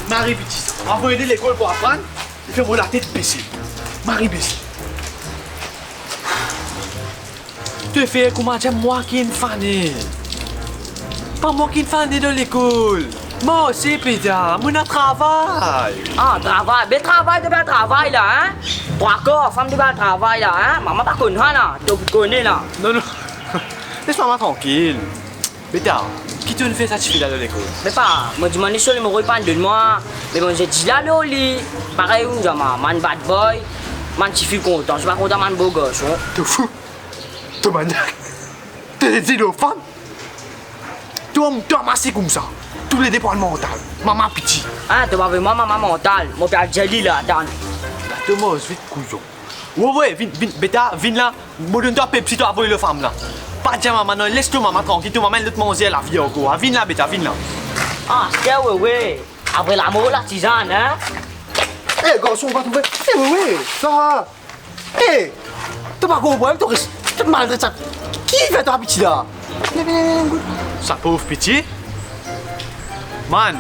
Marie petite, envoyez l'école pour apprendre, et fais-moi la tête baissée. Marie baissée. Tu fais comment dire moi qui est une fanée. Pas moi qui est une fanée de l'école. Moi aussi, Pédia, mon travail. Ah, travail. Ben travail de bien travail là, hein. Trois corps, femme de bien travail là, hein. Maman pas connaît là, tu connais là. Non, non. Laisse-moi tranquille. Pédia, qui te fait satisfait là de l'école? Mais pas, moi je m'en ai sur le mot pas de moi. Mais bon, j'ai dit là, le lit. Pareil, où j'ai man bad boy, man petit fille content. Je suis pas content, man beau gosse. T'es fou? T'es maniaque? T'es des îles aux femmes? Tu as massé comme ça. Tous les départements mentaux. Maman petit. Hein, tu vas avec moi, maman mentale. Mon père Jelly là, attends. Tu m'as vite couillon. Ouais, viens, bêta, viens là. Moi, donne-toi Pepsi, tu as envoyé le femme là. Pas dire maman, non, laisse-toi maman tranquille. Tu maman, elle te manger la vie encore. Viens là, bêta, viens là. Ah, c'est ouais. Après l'amour, la tisane, hein. Eh, garçon, on va trouver. Eh, oui, ça. Eh, t'as pas compris, t'as mal de ça. Qui fait ta petite là? Ça pauvre petit. Man,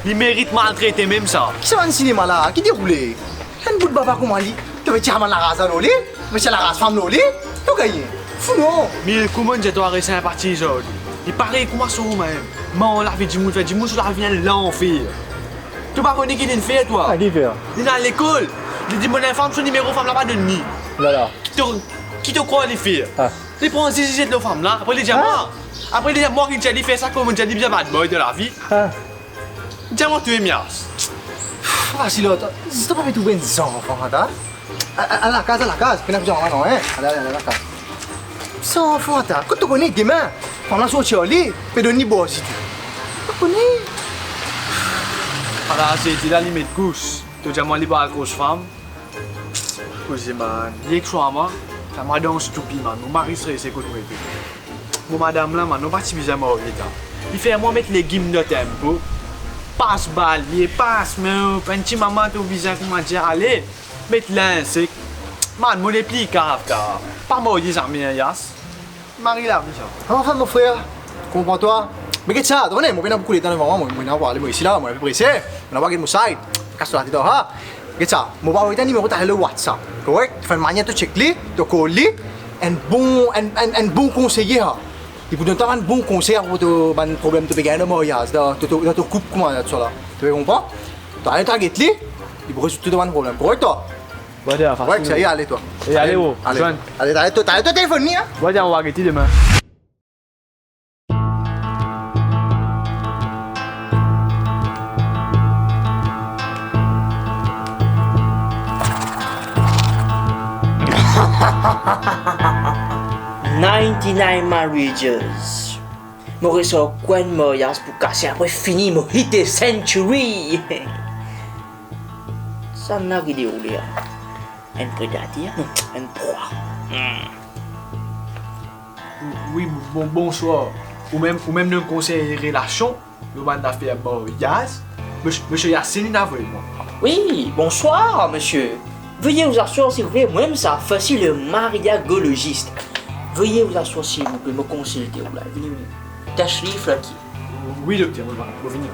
il mérite maltraiter même ça. Qui c'est un cinéma là? Qui déroule? Un bout de baba comment dit? Tu veux tirer la race à l'olé? Mais c'est la race femme l'olé? Tu gagnes. Fou non? Mais comment je dois rester un parti aujourd'hui? Il paraît comment ça même. Man, la vie du monde, sur la vie de l'enfer. Tu pas connais qui est une fille toi? Ah, qui fait? Il est à l'école. Il dit mon femme, son numéro femme là-bas de nuit. Voilà. Qui te croit les filles? Ah. Il prend 6 de femme là. Après il dit moi. Après il dit moi qui j'ai fait ça comme j'ai dit bien bad boy de la vie. Ah. Dis-moi tu es mias. Ah, si l'autre. C'est pas tout bien des enfants, hein? À la case, Puis là, non, hein? À la case. Sans enfant, hein? Quand tu connais demain, on a sorti au lit, puis de ni bois si tu connais. Alors c'est la limite couche. Tu dis moi libre à grosse femme. Cousin man, il y a que soit moi. Ça m'a donné stupide man. Mon mari serait c'est quoi tout. Mon madame là man, non pas si bizarrement au état. Il fait moi mettre les guimes de tempo. Passe balle, passe mais un petit maman tout bizarre comment dire allez. Mettre l'insecte. Man, mon épli car. Pas moi des amis yas. Marie là ça. Enfin, mon frère, comprends-toi. Mais qu'est-ce que ça? Mon bien beaucoup les temps devant moi, moi n'avoir les ici là, moi pressé. On va voir mon site. Casse la tête ha. Qu'est-ce que ça? Mon va avoir numéro de le WhatsApp. Correct? Tu fais une manière de checker, de coller un bon conseiller ha. Il peut donner un bon conseil pour ton problème de pékin de mariage, de ton couple comment ça là. Tu comprends? Tu as un target li, il peut résoudre tout un problème. Correct toi? Bon dire enfin. Ouais, ça y est, allez toi. Et allez oh, Joanne. Allez, t'as ton téléphone ni hein? Bon dire on va arrêter demain. «99 marriages». Maurice a quoi de mariage pour casser après fini mon hit century. Ça n'a rien déroulé. Un prédateur, non, un proie. Oui, bonsoir. Ou même le conseil relation, le man d'affaires mariage. Monsieur Yassine n'a pas moi. Oui, bonsoir, monsieur. Veuillez vous asseoir, s'il vous plaît. Moi-même, ça facile le mariagologiste. Veuillez vous asseoir, s'il vous plaît, me consulter. Venez. Tashrif là qui. Oui, docteur, on va venir.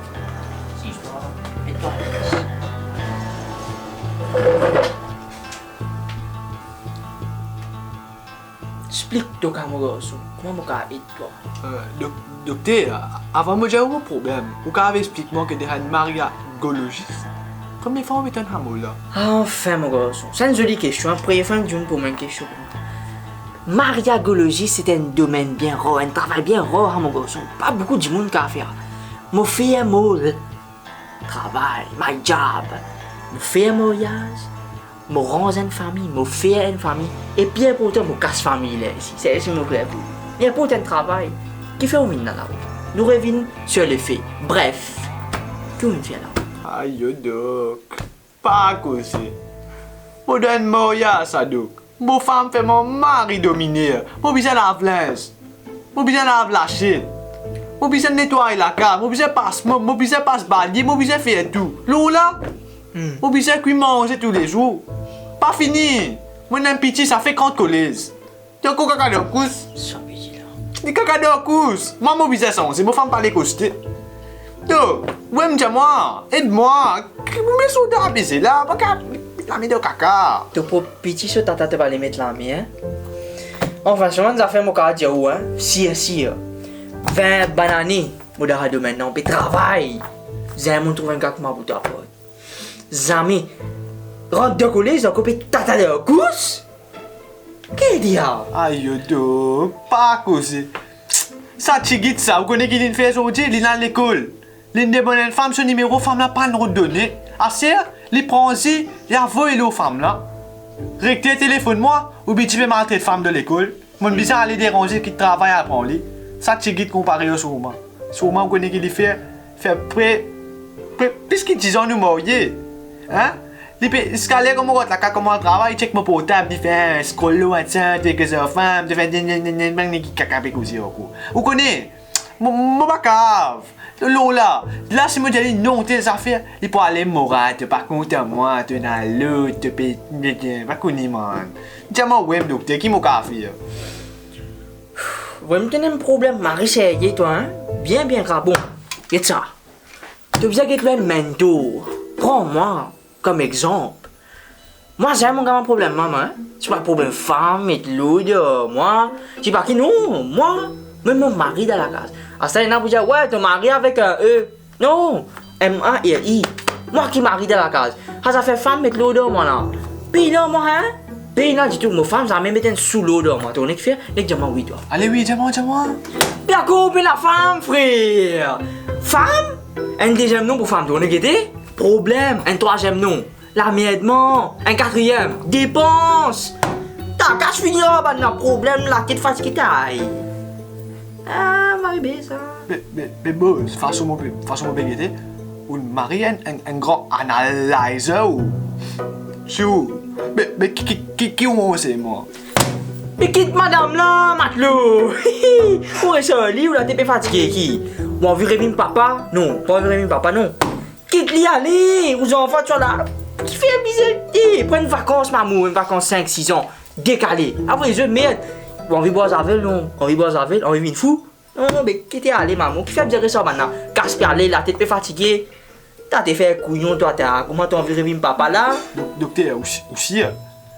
Explique-toi comment je vais toi. Docteur, avant de me dire un problème, vous avez expliqué que vous êtes un mariagologiste. Première fois, vous êtes un hameau là. Enfin, mon garçon, c'est une jolie question. Après, fin d'une pour une question. Mariagologie, c'est un domaine bien rare, un travail bien rare, mon garçon. Pas beaucoup de monde qui a fait. Je fais un mot travail, my job. Je fais un mariage, je rends une famille, je fais une famille. Et bien important, je casse famille là ici. C'est mon frère. Bien important un travail. Qui fait au minna là? Nous revenons sur les faits. Bref, que vous faites là? Aïe, doc. Pas causé. Pour donner un mariage, ça, doc. Mon femme fait mon mari dominer. Mon besoin la place. Mon besoin la lâcher. Moi besoin nettoyer la cave, moi besoin passe, moi besoin passe balayer, moi besoin faire tout. Là, moi besoin cuire manger tous les jours. Pas fini. Moi un petit, ça fait 30 collèges. Tu as encore caca de cousse? Ça me dit là. Dis caca de cousse. Moi besoin ça, c'est moi femme parler costé. Yo, ouais, moi, aide-moi. Vous me soudez à baiser là, pas qu'à la mettre de caca. Tu pour petit ce tata te va les mettre là, mais hein. Enfin, je m'en fait mon cas dire où, hein. Si. 20 bananes, moi d'arrêter maintenant, puis travail. J'ai mon trouvé un gars qui m'a bouté à porte. Zami, rentre de collège, on coupe tata de cousse. Qu'est-ce qu'il y a? Aïe, yo, pas causer. Ça, tigit ça, vous connaissez qui l'in fait aujourd'hui, l'in à l'école. L'in des bonnes femmes, ce numéro, femme là, pas le donner. Assez, les prend aussi, et envoie aux femmes là. Rectez téléphone-moi, ou bien tu veux m'entrer de femme de l'école. Mon bizarre aller déranger qui travaille à prendre lui. Ça, tigit comparé au souma. Souma, vous connaissez qui l'in fait près, puisqu'il disent nous marier. Hein? Ce qu'elle est comme la comment on travaille, check mon portable, il fait un scroll loin, quelques heures femmes, il fait qui caca aussi. Vous connaissez? Mon bacave. Là, si moi dis non, tes affaires, il peut aller mourir, par contre, moi, tu n'as l'autre, tu peux pas connaître, man. Dis-moi, ouais, docteur, qui m'a fait? Vous avez un problème, Marie, c'est toi, hein? Bien, grave. Bon, et ça. Tu as besoin de un mentor. Prends-moi comme exemple. Moi, j'ai mon grand problème, maman. Hein? C'est pas un problème femme et l'autre. Moi, je pas qui non. Moi, même mon mari dans la case. À ça, il y en a qui disent, ouais, ton mari avec un E. Non, M-A-R-I. Moi qui marie dans la case. Ça fait femme et l'autre, moi là. Puis là, moi, hein? Puis là, dis-tu, ma femme, ça m'a mis sous l'autre, moi. Tu as fait, dis-moi oui, toi. Allez, oui, dis-moi. Bien coupé la femme, frère. Femme? Un deuxième nom pour femme, tu as problème. Un troisième nom, l'amièdement. Un quatrième, dépense. T'as qu'à se finir un problème là qui te fatigue taille. Ah, Marie ça. Mais bon, façon mon bébé, ou Marie un grand analyzer ou. Mais qui on c'est moi? Mais quitte madame là, matelot. Pour ça, lui ou là, t'es pas fatigué qui? Ou envie rêver papa? Non, pas envie rêver papa, non. Quitte-lui aller, aux enfants, tu vois là. Qui fait bizarre? Prends une vacance, maman, une vacance 5-6 ans. Décalé. Après, je merde. Ou envie boire Zavel, non. Envie boire Zavel, envie une fou. Non, mais qui t'es allé, maman? Qui fait bizarre ça maintenant? Casse aller, la tête pas fatiguée. T'as fait couillon, toi, comment t'as envie rêver papa là? Docteur, aussi.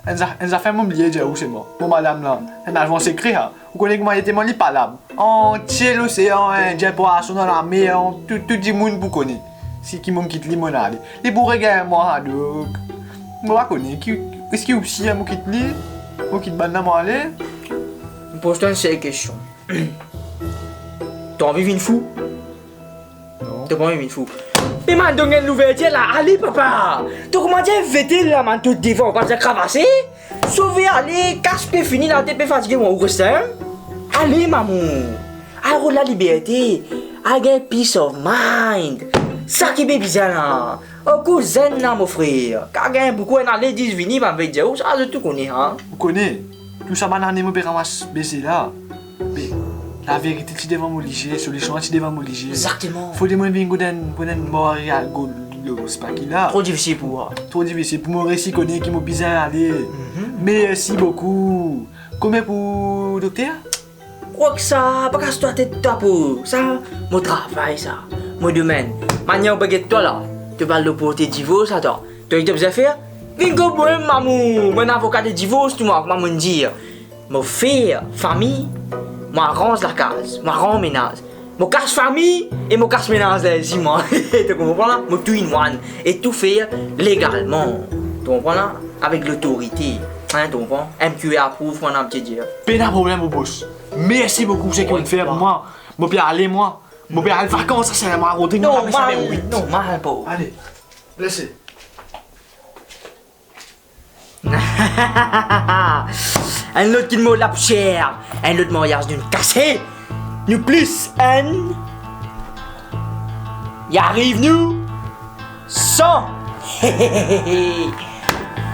Elle a fait mon billet de où c'est moi. Mon madame là, elle a avancé écrire. Vous connaissez comment il était mon lit pas là. Entier l'océan, Indien poisson dans la mer, tout le monde vous connaît. Si qui m'ont quitté limonade. Les bourrés gars moi donc. Moi connais est-ce qu'il aussi moi quitte lui? Moi quitte banane moi aller. Pose-toi une seule question. T'as envie d'une fou? Non. T'as pas envie d'une fou? Mais man, donne une l'ouverture là, allez papa! Tu comment dire vêter là, man, tout devant, pas de cravasser? Sauver, allez, casse-pied fini là, t'es pas fatigué, moi, ou reste. Allez, maman! Alors la liberté, I get peace of mind. Ça qui est bizarre là. Au cousin là, mon frère. Car gagne beaucoup, on a les 10 vini, ma veille, ça, je tout connais, hein? Vous connaissez? Tout ça, banane, mon père ramasse baisser là. Mais la vérité, tu devrais m'obliger, solution, tu devrais m'obliger. Exactement. Faut demander une bonne Montréal, c'est pas qu'il a. Trop difficile pour moi. Trop difficile pour moi récit connaît qui m'a bizarre aller. Merci beaucoup. Combien pour docteur? Quoi que ça, pas casse toi tête toi pour ça, mon travail ça, mon domaine. Maintenant baguette toi là, tu parles de pour tes divorces attends. Tu as besoin faire? Viens go pour maman, mon avocat de divorce tu m'as maman dire. Mon frère, famille, moi range la case, moi rends ménage. Mon casse famille et mon casse ménage là ici moi. Tu comprends là? Mon tout in one et tout faire légalement. Tu comprends là? Avec l'autorité. Hein, tu comprends? MQA approuve mon petit dire. Pas de problème mon boss. Merci beaucoup ce que vous faites pour moi. Mon père allez moi. Mon père allez vacances ça c'est moi rentrer Non, mal pas. Allez. Laissez. Un autre qui me l'a cher, un autre mariage d'une cassée, nous plus un. Y arrive nous 100.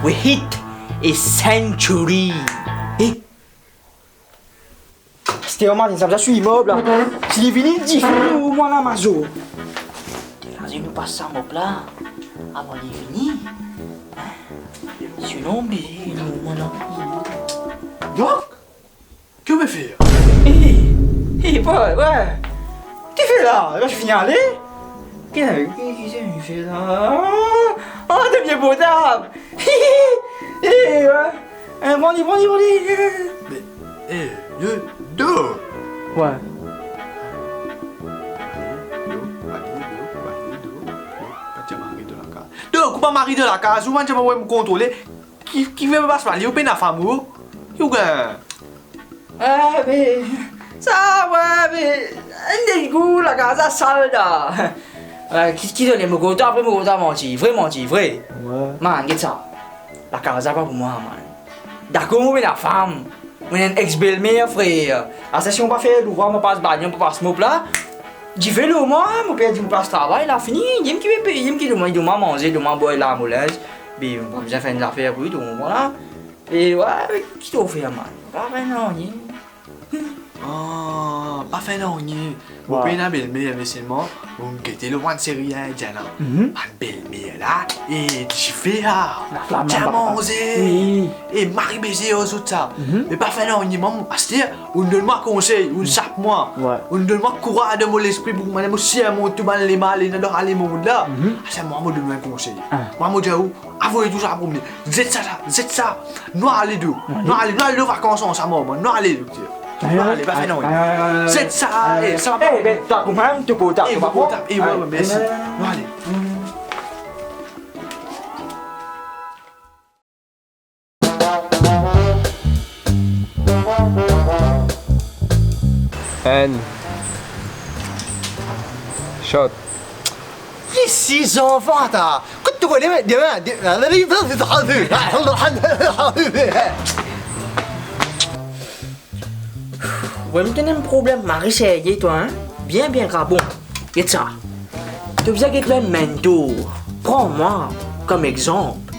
We hit a century. C'était vraiment ça me suis immeuble là. S'il est fini, dis au moins la mazo. Vas-y, nous passe ça mob là. Avant il est fini. Sinon, mais nous voilà. Doc, que me faire? Ouais. Qu'est-ce que tu fais là? Là, je finis à aller. Qu'est-ce que tu fais là? Oh, t'es bien potable. Ouais. Bon, Mais, deux. Ouais. Deux, pas mari de la case, souvent tu vas me contrôler. Qui veut pas se parler, ou bien la femme ou? You gars. Ah, mais. Ça, ouais, mais. Un dégoût, la casa sale là. Qui donne les mots après mots menti, vrai. Ouais. Man, qu'est-ce ça? La casa pas pour moi, man. D'accord, mais la femme. On est un ex-belle-mère, frère. La session pas fait, l'ouvrir, on passe bagne, on passe mot là. J'ai fait le moi, mon père dit mon place travail, il a fini. Il me dit payer, il me dit de manger, de boire la moulaise. Mais on va bien faire une affaire, oui, donc voilà. Et ouais, qui t'a fait, man? Pas vraiment, ni. Ah, pas fait non, ni. Vous payez la belle-mère, mais c'est moi. Vous me quittez le one série, Diana. Ma belle-mère là, et tu fais là. Tu as mangé. Et Marie baiser aux autres ça. Mais pas fait non, ni maman. C'est-à-dire, on donne-moi conseil, on sape moi. On donne-moi courage de mon esprit pour m'aller aussi à mon tout mal les mal et n'adore aller mon monde là. C'est moi, moi donne-moi un conseil. Moi, moi dis où? Avouez tout ça pour me. Zette ça. Noir les deux. Noir les vacances ensemble, moi. Noir les deux. Allez, pas fait non. C'est ça, ça va pas. Eh, t'as compris, tu peux taper. Et ouais, merci. Allez. And shot. Les 6 enfants, t'as. Quand tu vois les mecs, Ouais, mais t'as un problème, Marie, c'est toi, hein? Bien grave. Bon, qu'est-ce ça? Tu veux que tu es un mentor. Prends-moi comme exemple.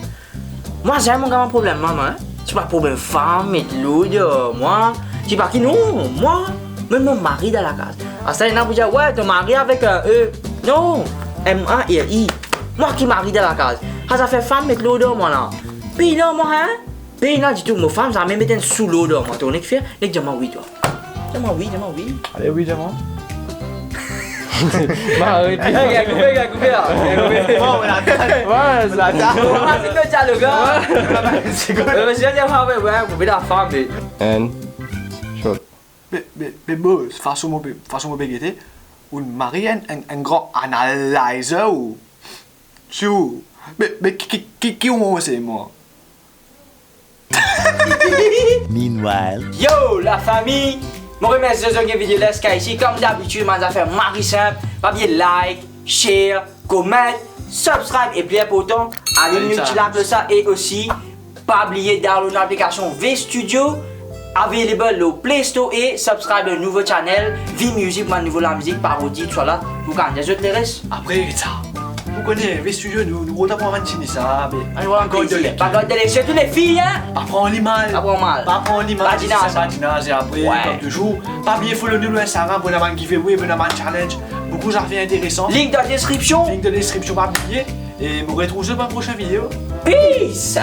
Moi, j'ai mon grand problème, maman. Hein? C'est pas un problème femme et de l'autre. Moi, c'est pas qui non. Moi, même mon mari dans la case. À ça, il y en a pour dire, ouais, ton mari avec un E. Non, M-A-R-I. Moi qui marie dans la case. Ça fait femme et de l'autre, moi là. Puis là, moi, hein? Puis là, du tout, ma femme, ça m'a mis sous l'autre, moi. Tu sais, fait, les dis-moi oui, toi. Dis-moi oui. Allez, oui, dis-moi. Coupé là. Oh, la tête. Ouais, c'est la C'est que ça, le gars. C'est quoi? Je viens de voir, ouais, couper la femme. And shot. Mais bon, façon de bégayer, on marie un grand analyzer ou. Chou. Mais qui on c'est moi? Meanwhile. Yo, la famille. Moi, remercie de cette vidéo là, ici. Comme d'habitude, je vais faire Marie simple. Pas bien like, share, comment, subscribe et puis important. Allez multilac ça et aussi, pas oublier de downloader l'application V-Studio. Available au Play Store et subscribe le nouveau channel V-Music, mon niveau la musique, parodie, tout ça là. Vous connaissez les autres les restes? Après ça, vous connaissez les studios, nous avons un petit ça, mais Encore de lait. Pas de lait, surtout les filles, hein? apprends l'image. Apprends mal. Apprends l'image. Badinage et après, Ouais. comme toujours. Pas oublier follow nous sur Instagram pour un giveaway, pour un challenge. Beaucoup d'argent intéressant. Link dans la description. Link de description, pas oublier. Et vous retrouvez dans la prochaine vidéo. Peace!